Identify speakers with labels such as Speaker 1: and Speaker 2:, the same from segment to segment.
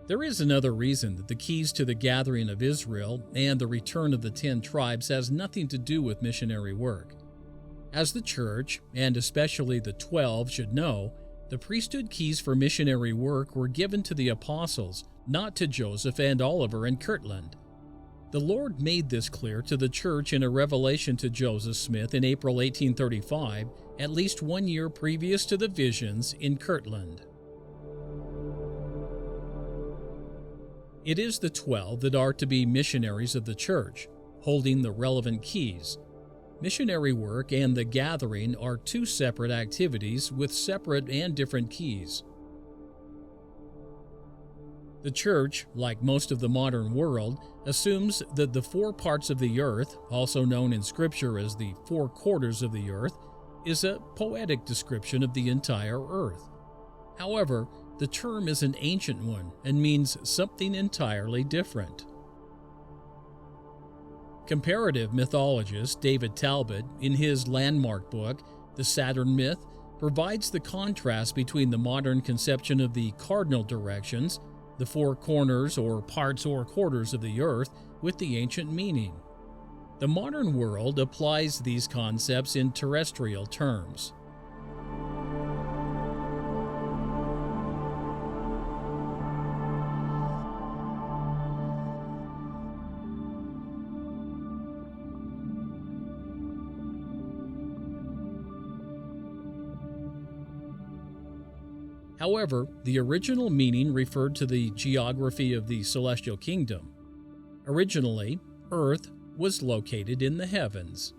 Speaker 1: There is another reason that the keys to the gathering of Israel and the return of the 10 tribes has nothing to do with missionary work. As the church, and especially the 12, should know, the priesthood keys for missionary work were given to the apostles, not to Joseph and Oliver and Kirtland. The Lord made this clear to the church in a revelation to Joseph Smith in April 1835, at least 1 year previous to the visions in Kirtland. It is the 12 that are to be missionaries of the church, holding the relevant keys. Missionary work and the gathering are two separate activities with separate and different keys. The church, like most of the modern world, assumes that the 4 parts of the earth, also known in Scripture as the 4 quarters of the earth, is a poetic description of the entire earth. However, the term is an ancient one and means something entirely different. Comparative mythologist David Talbot, in his landmark book, The Saturn Myth, provides the contrast between the modern conception of the cardinal directions, the 4 corners or parts or quarters of the earth, with the ancient meaning. The modern world applies these concepts in terrestrial terms. However, the original meaning referred to the geography of the celestial kingdom. Originally, Earth was located in the heavens.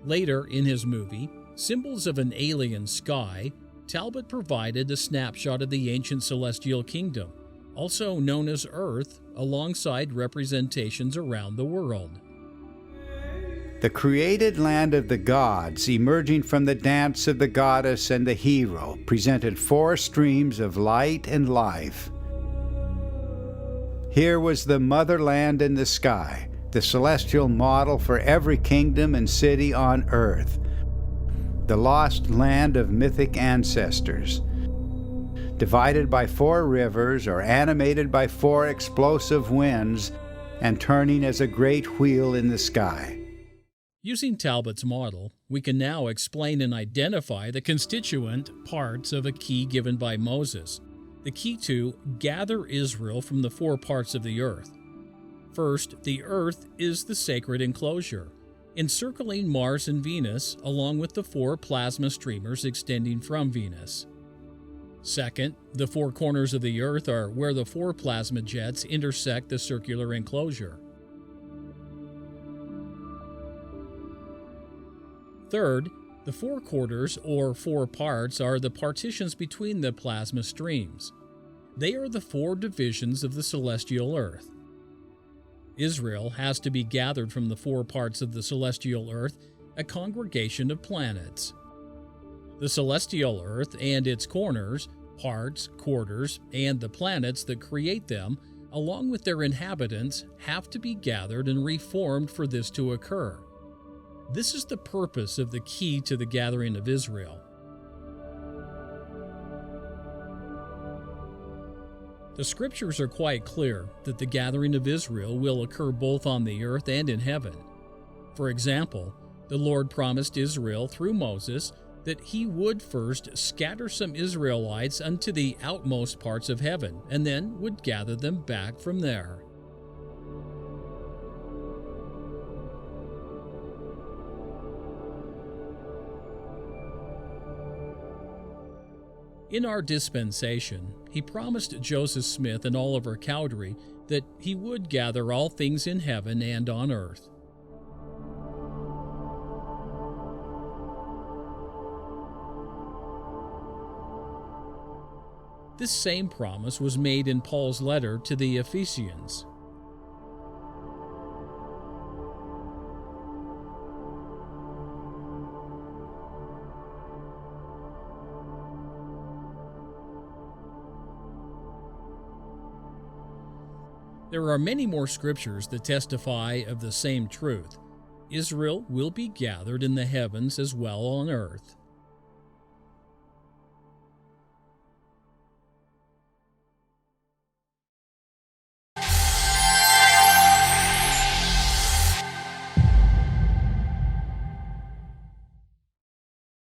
Speaker 1: Later in his movie, Symbols of an Alien Sky, Talbot provided a snapshot of the ancient celestial kingdom, also known as Earth, alongside representations around the world.
Speaker 2: The created land of the gods, emerging from the dance of the goddess and the hero, presented 4 streams of light and life. Here was the motherland in the sky, the celestial model for every kingdom and city on earth, the lost land of mythic ancestors, divided by 4 rivers or animated by 4 explosive winds and turning as a great wheel in the sky.
Speaker 1: Using Talbot's model, we can now explain and identify the constituent parts of a key given by Moses, the key to gather Israel from the 4 parts of the earth. First, the Earth is the sacred enclosure, encircling Mars and Venus, along with the 4 plasma streamers extending from Venus. Second, the 4 corners of the Earth are where the 4 plasma jets intersect the circular enclosure. Third, the 4 quarters or 4 parts are the partitions between the plasma streams. They are the 4 divisions of the celestial Earth. Israel has to be gathered from the 4 parts of the celestial earth, a congregation of planets. The celestial earth and its corners, parts, quarters, and the planets that create them, along with their inhabitants, have to be gathered and reformed for this to occur. This is the purpose of the key to the gathering of Israel. The Scriptures are quite clear that the gathering of Israel will occur both on the earth and in heaven. For example, the Lord promised Israel through Moses that he would first scatter some Israelites unto the outmost parts of heaven, and then would gather them back from there. In our dispensation, he promised Joseph Smith and Oliver Cowdery that he would gather all things in heaven and on earth. This same promise was made in Paul's letter to the Ephesians. There are many more scriptures that testify of the same truth. Israel will be gathered in the heavens as well on earth.